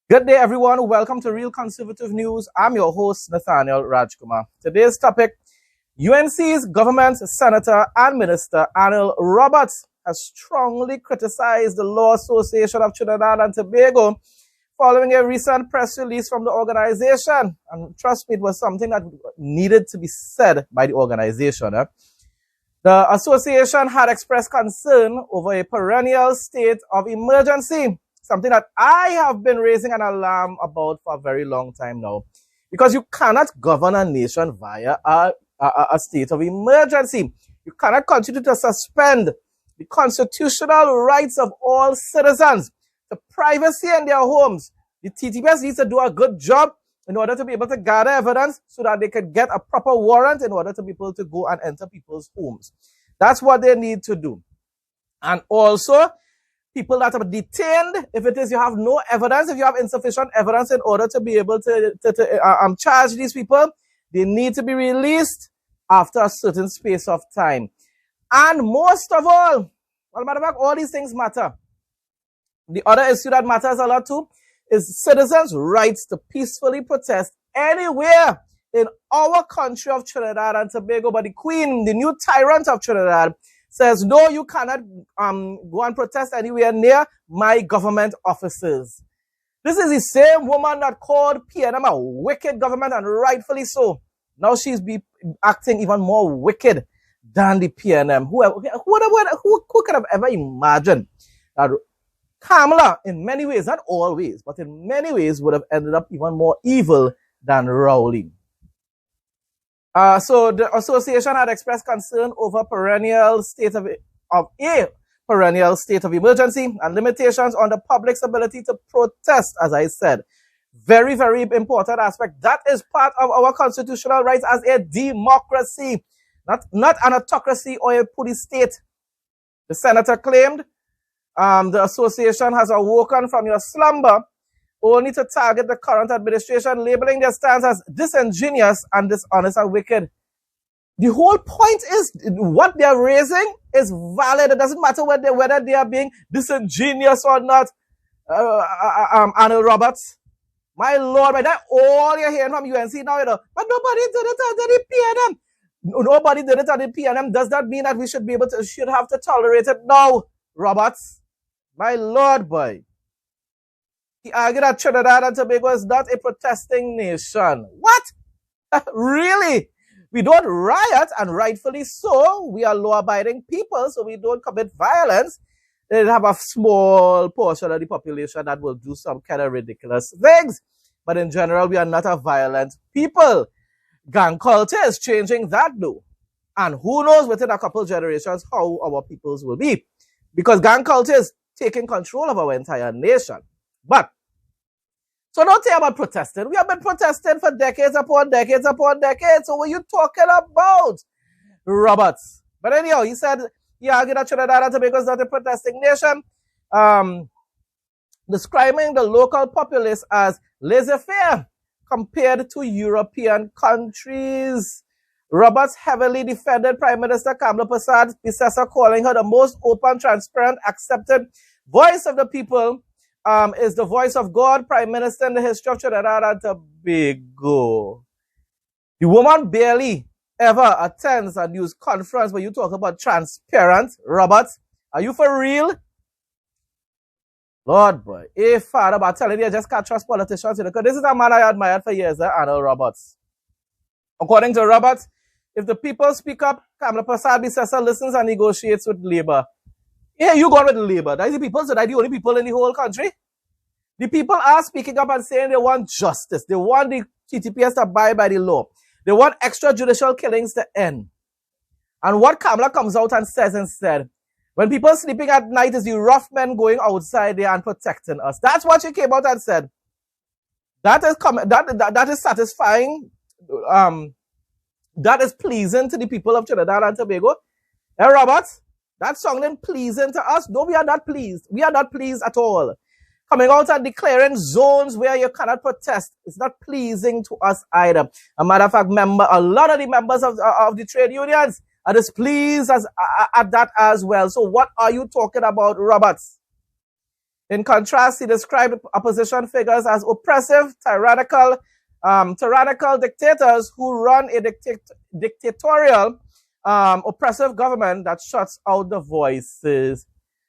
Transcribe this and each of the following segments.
Good day, everyone. Welcome to Real Conservative News. I'm your host, Nathaniel Rajkumar. Today's topic, UNC's government senator and minister, Anil has strongly criticized the Law Association of Trinidad and Tobago following a recent press release from the organization. And trust me, it was something that needed to be said by the organization. The association had expressed concern over a perennial state of emergency, something that I have been raising an alarm about for a very long time now. Because you cannot govern a nation via a state of emergency. You cannot continue to suspend the constitutional rights of all citizens, the privacy in their homes. The TTPS needs to do a good job in order to be able to gather evidence so that they can get a proper warrant in order to be able to go and enter people's homes. That's what they need to do. And also, people that are detained, if it is you have no evidence, if you have insufficient evidence in order to be able to charge these people, they need to be released after a certain space of time. And most of all, well, matter of fact, all these things matter. The other issue that matters a lot too is citizens' rights to peacefully protest anywhere in our country of Trinidad and Tobago. But the Queen, the new tyrant of Trinidad, says, no, you cannot go and protest anywhere near my government offices. This is the same woman that called PNM a wicked government, and rightfully so. Now she's acting even more wicked than the PNM. Who could have ever imagined that Kamala, in many ways, not always, but in many ways, would have ended up even more evil than Rowley. So the association had expressed concern over perennial state of emergency and limitations on the public's ability to protest, as I said. Very, very important aspect. That is part of our constitutional rights as a democracy, not an autocracy or a police state. The senator claimed the association has awoken from your slumber only to target the current administration, labeling their stance as disingenuous and dishonest and wicked. The whole point is what they're raising is valid. It doesn't matter whether they are being disingenuous or not. Anil Roberts, my lord, by that all you're hearing from UNC now, but nobody did it under the PNM. Nobody did it under the PNM. Does that mean that we should have to tolerate it? No, Roberts, my lord, boy. He argued that Trinidad and Tobago is not a protesting nation. What? Really? We don't riot, and rightfully so. We are law-abiding people, so we don't commit violence. They have a small portion of the population that will do some kind of ridiculous things. But in general, we are not a violent people. Gang culture is changing that though. And who knows within a couple generations how our peoples will be. Because gang culture is taking control of our entire nation. But, so don't say about protesting. We have been protesting for decades upon decades upon decades. So what are you talking about, Roberts? But anyhow, he argued that Trinidad and Tobago is not a protesting nation, describing the local populace as laissez-faire compared to European countries. Roberts heavily defended Prime Minister Kamala Prasad's predecessor, calling her the most open, transparent, accepted voice of the people, is the voice of God, Prime Minister in the history of Trinidad and Tobago. The woman barely ever attends a news conference where you talk about transparent. Roberts, are you for real? Lord, boy. Hey, Father, but I'm telling you, I just can't trust politicians. Because this is a man I admired for years, Anil Roberts. According to Roberts, if the people speak up, Kamala Prasad predecessor listens and negotiates with Labour. Yeah, you go with Labour. That is the people, so that the only people in the whole country. The people are speaking up and saying they want justice. They want the TTPS to abide by the law. They want extrajudicial killings to end. And what Kamala comes out and says instead, when people are sleeping at night, is the rough men going outside there and protecting us. That's what she came out and said. That is satisfying. That is pleasing to the people of Trinidad and Tobago. Hey, Roberts, that's sounding pleasing to us. No, we are not pleased. We are not pleased at all. Coming out and declaring zones where you cannot protest, it's not pleasing to us either. A matter of fact, a lot of the members of the trade unions are displeased at that as well. So what are you talking about, Roberts? In contrast, he described opposition figures as oppressive, tyrannical dictators who run a dictatorial, oppressive government that shuts out the voices.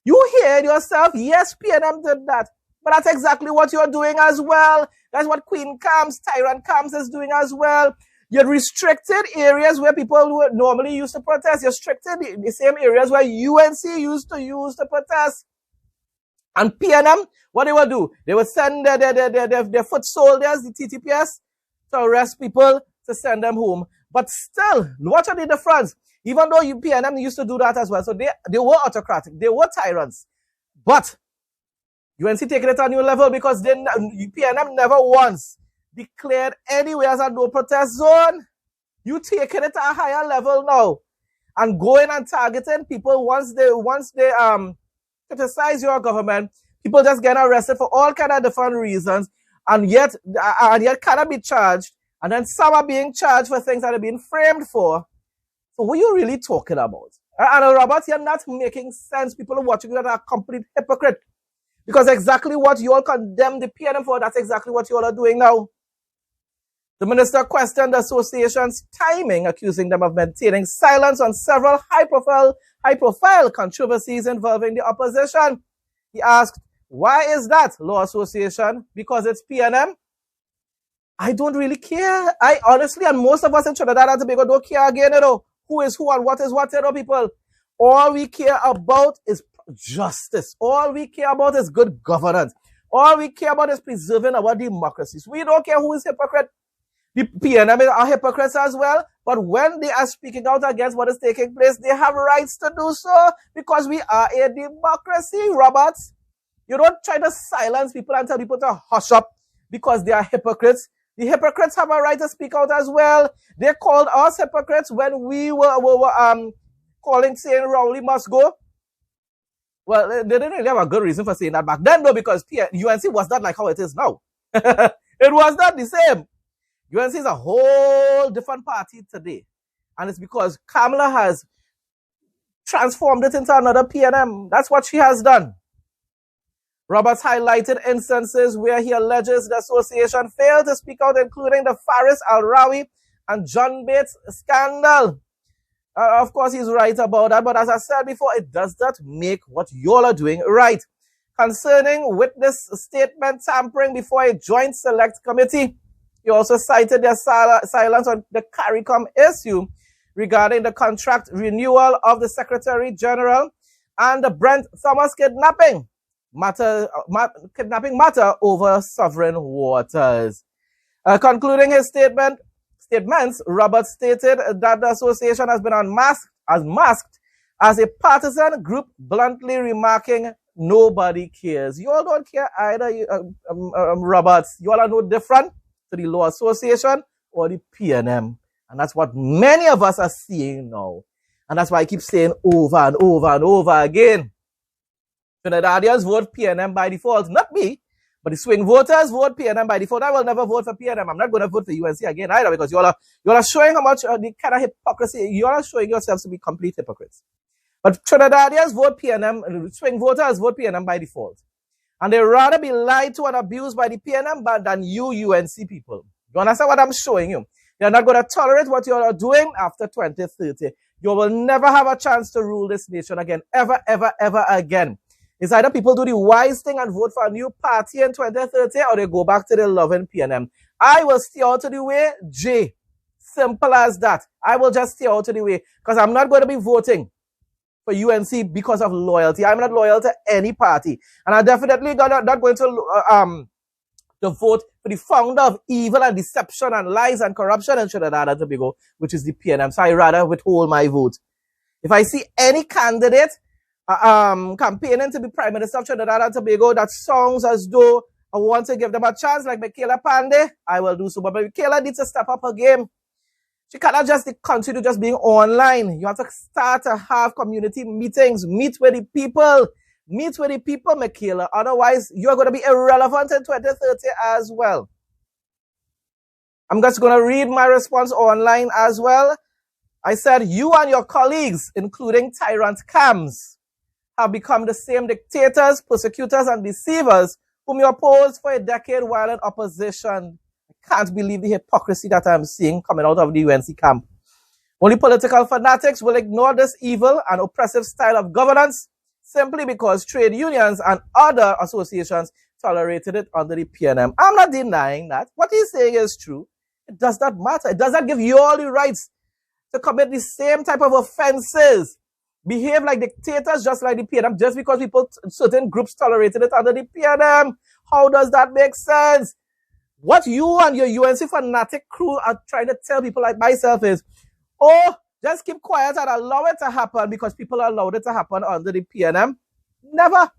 You hear yourself? Yes, PNM did that. But that's exactly what you're doing as well. That's what Queen Camps, Tyrant Camps is doing as well. You restricted areas where people would normally used to protest. You restricted the same areas where UNC used to use to protest. And PNM, what they will do? They will send their foot soldiers, the TTPS, to arrest people, to send them home. But still, watch out the difference. Even though PNM used to do that as well. So they were autocratic. They were tyrants. But UNC taking it to a new level because PNM never once declared anywhere as a no protest zone. You taking it to a higher level now and going and targeting people once they criticize your government. People just get arrested for all kind of different reasons, and yet cannot be charged. And then some are being charged for things that are being framed for. So what are you really talking about? And Robert, you're not making sense. People are watching you are a complete hypocrite. Because exactly what you all condemn the PNM for, that's exactly what you all are doing now. The minister questioned the association's timing, accusing them of maintaining silence on several high-profile controversies involving the opposition. He asked, why is that, Law Association? Because it's PNM? I don't really care. I honestly, and most of us in Trinidad and Tobago don't care again, who is who and what is what, people. All we care about is justice. All we care about is good governance. All we care about is preserving our democracies. We don't care who is hypocrite. The PNM are hypocrites as well, but when they are speaking out against what is taking place, they have rights to do so because we are a democracy, Roberts. You don't try to silence people and tell people to hush up because they are hypocrites. The hypocrites have a right to speak out as well. They called us hypocrites when we were calling, saying Rowley must go. Well, they didn't really have a good reason for saying that back then, though, because UNC was not like how it is now. It was not the same. UNC is a whole different party today. And it's because Kamala has transformed it into another PNM. That's what she has done. Roberts highlighted instances where he alleges the association failed to speak out, including the Faris Al-Rawi and John Bates scandal. Of course, he's right about that, but as I said before, it does not make what y'all are doing right. Concerning witness statement tampering before a joint select committee, he also cited their silence on the CARICOM issue regarding the contract renewal of the Secretary General and the Brent Thomas kidnapping matter over sovereign waters. Concluding his statements, Roberts stated that the association has been unmasked as a partisan group, bluntly remarking, nobody cares. You all don't care either, Roberts. You all are no different to the Law Association or the PNM. And that's what many of us are seeing now. And that's why I keep saying over and over and over again. Trinidadians vote PNM by default. Not me, but the swing voters vote PNM by default. I will never vote for PNM. I'm not going to vote for UNC again either because you all are showing how much the kind of hypocrisy. You all are showing yourselves to be complete hypocrites. But Trinidadians vote PNM, swing voters vote PNM by default. And they rather be lied to and abused by the PNM than you UNC people. You understand what I'm showing you? You're not going to tolerate what you are doing after 2030. You will never have a chance to rule this nation again. Ever, ever, ever again. It's either people do the wise thing and vote for a new party in 2030 or they go back to the loving PNM. I will stay out of the way, J. Simple as that. I will just stay out of the way because I'm not going to be voting for UNC because of loyalty. I'm not loyal to any party. And I'm definitely not going to vote for the founder of evil and deception and lies and corruption in Trinidad and Tobago, which is the PNM. So I rather withhold my vote. If I see any candidate campaigning to be Prime Minister of Trinidad and Tobago that sounds as though I want to give them a chance, like Michaela Pandey, I will do so. But Michaela needs to step up her game. She cannot just continue just being online. You have to start to have community meetings, meet with the people, Michaela. Otherwise, you're going to be irrelevant in 2030 as well. I'm just going to read my response online as well. I said, you and your colleagues, including Tyrant Cams, have become the same dictators, persecutors, and deceivers whom you opposed for a decade while in opposition. I can't believe the hypocrisy that I'm seeing coming out of the UNC camp. Only political fanatics will ignore this evil and oppressive style of governance simply because trade unions and other associations tolerated it under the PNM. I'm not denying that. What he's saying is true. It does not matter. It does not give you all the rights to commit the same type of offenses, behave like dictators just like the PNM, just because people, certain groups tolerated it under the PNM. How does that make sense? What you and your UNC fanatic crew are trying to tell people like myself is, oh, just keep quiet and allow it to happen because people allowed it to happen under the PNM. Never.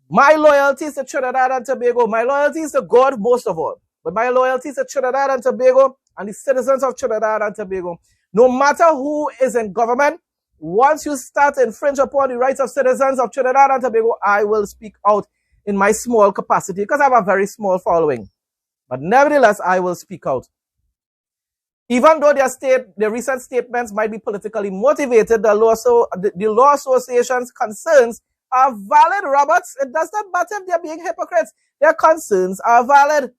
My loyalty is to Trinidad and Tobago. My loyalty is to God most of all. But my loyalty is to Trinidad and Tobago and the citizens of Trinidad and Tobago. No matter who is in government, once you start to infringe upon the rights of citizens of Trinidad and Tobago, I will speak out in my small capacity because I have a very small following. But nevertheless, I will speak out. Even though their recent statements might be politically motivated, the law association's concerns are valid, Roberts. It does not matter if they're being hypocrites. Their concerns are valid.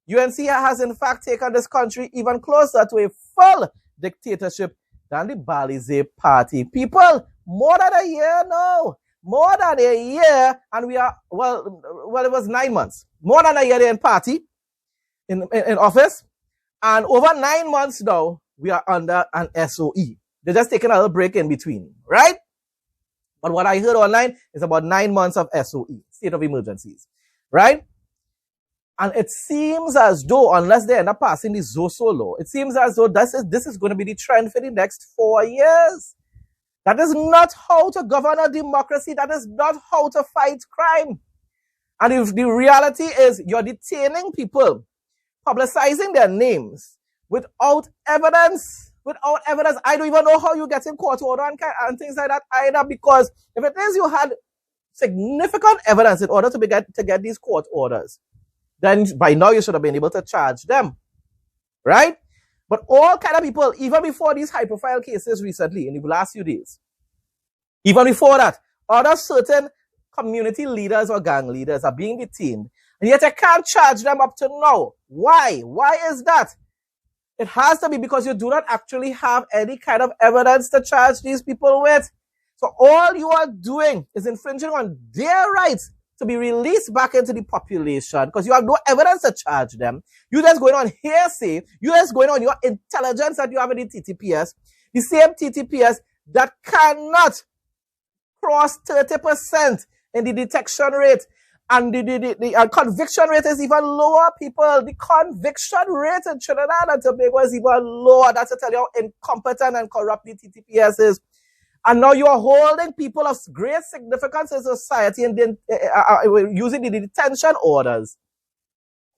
UNC has in fact taken this country even closer to a full dictatorship than the Balize party. People, more than a year now. More than a year, and we are, well, it was 9 months. More than a year in party, in office. And over 9 months now, we are under an SOE. They're just taking a little break in between, right? But what I heard online is about 9 months of SOE, state of emergencies, right? And it seems as though, unless they end up passing the Zoso law, it seems as though this is going to be the trend for the next 4 years. That is not how to govern a democracy. That is not how to fight crime. And if the reality is you're detaining people, publicizing their names without evidence, I don't even know how you get in court order and things like that either, because if it is you had significant evidence in order to get these court orders, then by now you should have been able to charge them, right? But all kind of people, even before these high-profile cases recently, in the last few days, even before that, other certain community leaders or gang leaders are being detained, and yet I can't charge them up to now. Why? Why is that? It has to be because you do not actually have any kind of evidence to charge these people with. So all you are doing is infringing on their rights to be released back into the population because you have no evidence to charge them. You're just going on hearsay. You're just going on your intelligence that you have in the TTPS. The same TTPS that cannot cross 30% in the detection rate. And the conviction rate is even lower, people. The conviction rate in Trinidad and Tobago is even lower. That's to tell you how incompetent and corrupt the TTPS is. And now you are holding people of great significance in society and then using the detention orders.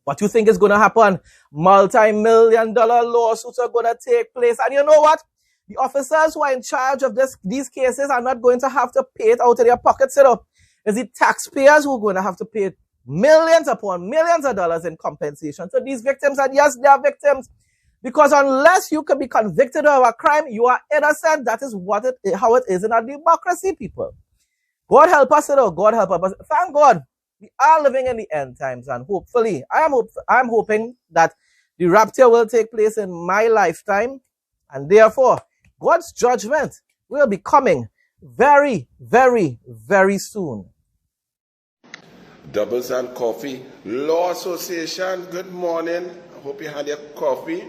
What you think is going to happen? Multi-million-dollar lawsuits are going to take place. And you know what? The officers who are in charge of these cases are not going to have to pay it out of their pockets, you know. It's the taxpayers who are going to have to pay millions upon millions of dollars in compensation to these victims. And yes, they are victims. Because unless you can be convicted of a crime, you are innocent. That is how it is in a democracy, people. God help us, you know. God help us. Thank God, we are living in the end times, and hopefully, I'm hoping that the rapture will take place in my lifetime, and therefore, God's judgment will be coming very, very, very soon. Doubles and Coffee Law Association, good morning. I hope you had your coffee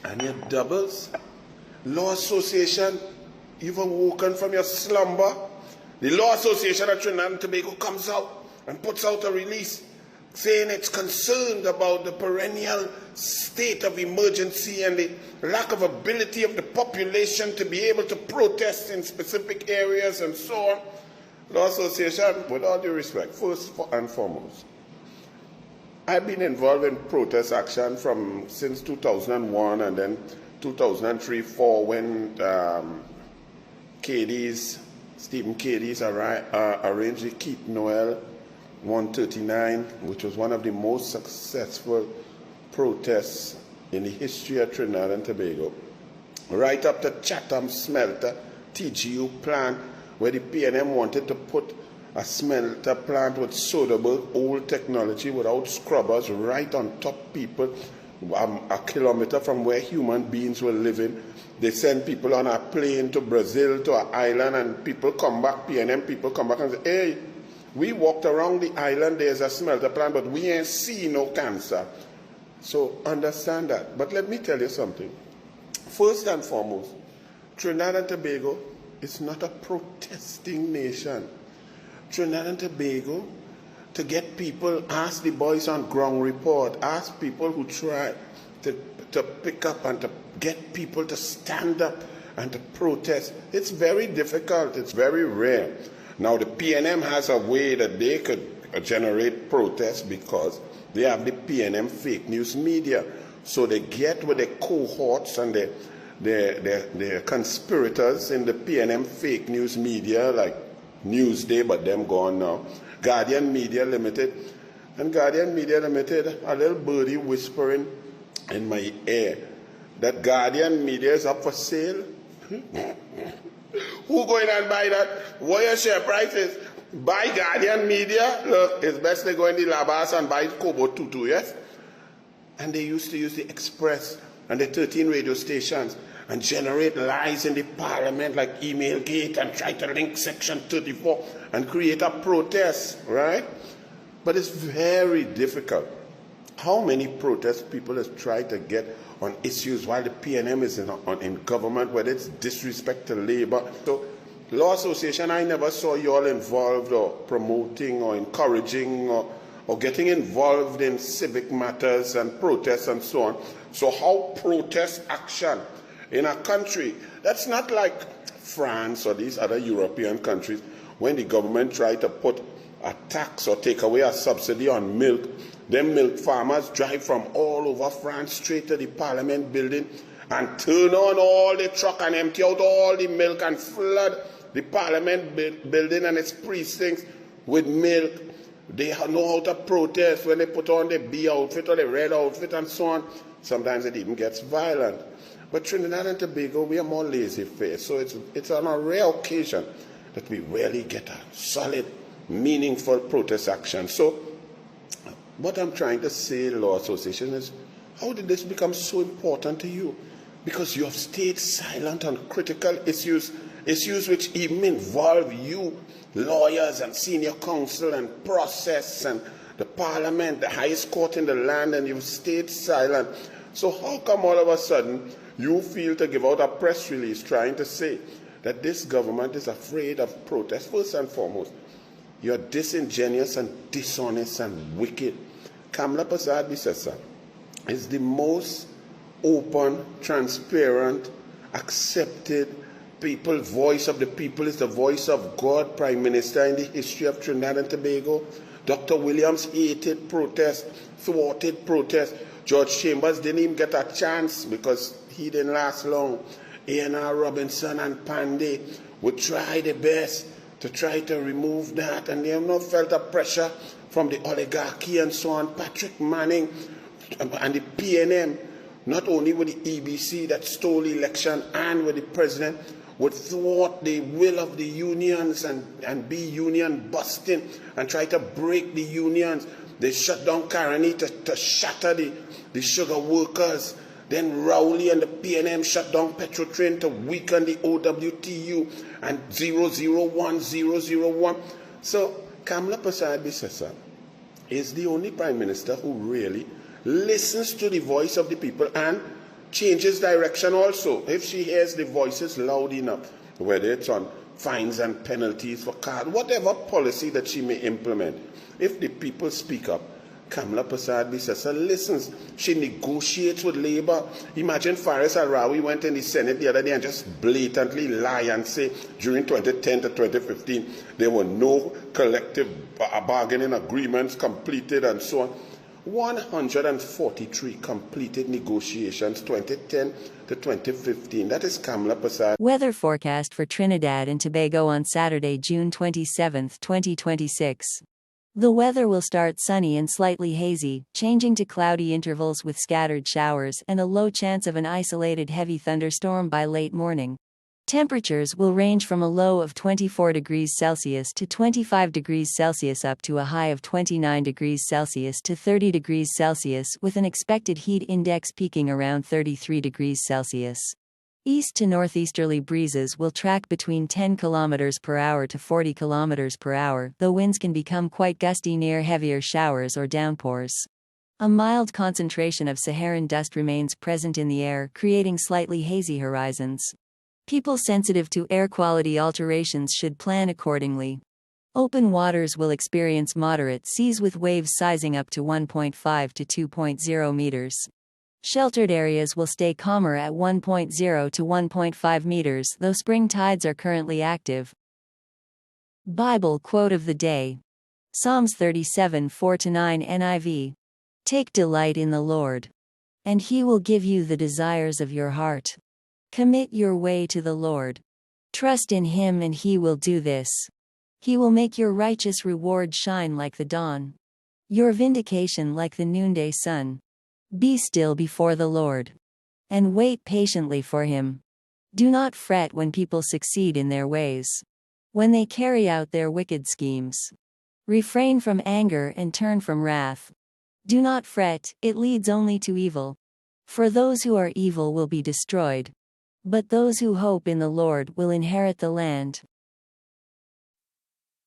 and your doubles. Law Association, you've awoken from your slumber. The Law Association of Trinidad and Tobago comes out and puts out a release saying it's concerned about the perennial state of emergency and the lack of ability of the population to be able to protest in specific areas and so on. Law Association, with all due respect, first and foremost, I've been involved in protest action since 2001 and then 2003-4 when Stephen Cadiz arranged the Keith Noel 139, which was one of the most successful protests in the history of Trinidad and Tobago, right up to Chatham Smelter TGU plant where the PNM wanted to put a smelter plant with suitable old technology without scrubbers right on top people, a kilometer from where human beings were living. They send people on a plane to Brazil, to an island, and people come back, PNM people come back and say, hey, we walked around the island, there's a smelter plant, but we ain't see no cancer. So understand that. But let me tell you something. First and foremost, Trinidad and Tobago is not a protesting nation. Trinidad and Tobago, to get people, ask the boys on ground report, ask people who try to pick up and to get people to stand up and to protest. It's very difficult. It's very rare. Now, the PNM has a way that they could generate protests because they have the PNM fake news media. So they get with the cohorts and the conspirators in the PNM fake news media, like Newsday, but them gone now, Guardian Media Limited. And Guardian Media Limited, a little birdie whispering in my ear that Guardian Media is up for sale. Who going and buy that? What your share price is? Buy Guardian Media. Look, it's best they go in the Labas and buy Kobo Tutu, yes? And they used to use the Express and the 13 radio stations and generate lies in the parliament like Emailgate and try to link Section 34 and create a protest, right? But it's very difficult. How many protests people have tried to get on issues while the PNM is in government, whether it's disrespect to labor. So, Law Association, I never saw you all involved or promoting or encouraging or getting involved in civic matters and protests and so on. So how protest action in a country that's not like France or these other European countries, when the government tried to put a tax or take away a subsidy on milk, them milk farmers drive from all over France straight to the Parliament building and turn on all the truck and empty out all the milk and flood the Parliament building and its precincts with milk. They know how to protest when they put on the B outfit or the red outfit and so on. Sometimes it even gets violent. But Trinidad and Tobago, we are more lazy-faced. So it's on a rare occasion that we really get a solid, meaningful protest action. So what I'm trying to say, Law Association, is how did this become so important to you? Because you have stayed silent on critical issues which even involve you, lawyers and senior counsel and process and the parliament, the highest court in the land, and you've stayed silent. So how come all of a sudden you feel to give out a press release trying to say that this government is afraid of protest? First and foremost, you're disingenuous and dishonest and wicked. Kamla Prasad Bisesa is the open, transparent, accepted voice of the people, is the voice of God, Prime Minister in the history of Trinidad and Tobago. Dr. Williams hated protest, thwarted protest. George Chambers didn't even get a chance because he didn't last long. A.N.R. Robinson and Pandey would try their best to try to remove that, and they have not felt a pressure from the oligarchy and so on. Patrick Manning and the PNM, not only with the EBC that stole the election and with the president, would thwart the will of the unions and be union busting and try to break the unions. They shut down Caroni to shatter the sugar workers. Then Rowley and the PNM shut down Petrotrain to weaken the OWTU and 001. So Kamla Prasad Bisesa is the only Prime Minister who really listens to the voice of the people and changes direction also. If she hears the voices loud enough, whether it's on fines and penalties for cars, whatever policy that she may implement, if the people speak up, Kamla Prasad Bisesa listens. She negotiates with Labour. Imagine Faris Al-Rawi went in the Senate the other day and just blatantly lie and say during 2010 to 2015 there were no collective bargaining agreements completed and so on. 143 completed negotiations 2010 to 2015. That is Kamla Prasad. Weather forecast for Trinidad and Tobago on Saturday, June 27, 2026. The weather will start sunny and slightly hazy, changing to cloudy intervals with scattered showers and a low chance of an isolated heavy thunderstorm by late morning. Temperatures will range from a low of 24 degrees Celsius to 25 degrees Celsius up to a high of 29 degrees Celsius to 30 degrees Celsius, with an expected heat index peaking around 33 degrees Celsius. East to northeasterly breezes will track between 10 km per hour to 40 km per hour, though winds can become quite gusty near heavier showers or downpours. A mild concentration of Saharan dust remains present in the air, creating slightly hazy horizons. People sensitive to air quality alterations should plan accordingly. Open waters will experience moderate seas with waves sizing up to 1.5 to 2.0 meters. Sheltered areas will stay calmer at 1.0 to 1.5 meters, though spring tides are currently active. Bible quote of the day. Psalms 37:4-9 NIV. Take delight in the Lord, and He will give you the desires of your heart. Commit your way to the Lord. Trust in Him and He will do this. He will make your righteous reward shine like the dawn, your vindication like the noonday sun. Be still before the Lord, and wait patiently for Him. Do not fret when people succeed in their ways, when they carry out their wicked schemes. Refrain from anger and turn from wrath. Do not fret, it leads only to evil. For those who are evil will be destroyed, but those who hope in the Lord will inherit the land.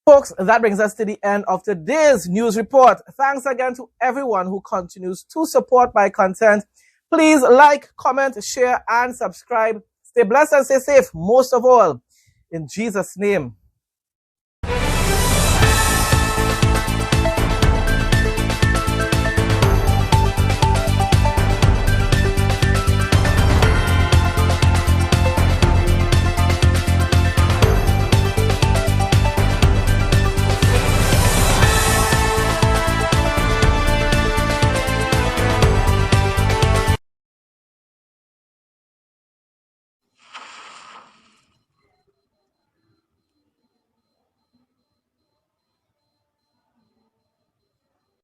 Folks, that brings us to the end of today's news report. Thanks again to everyone who continues to support my content. Please like, comment, share, and subscribe. Stay blessed and stay safe, most of all. In Jesus' name.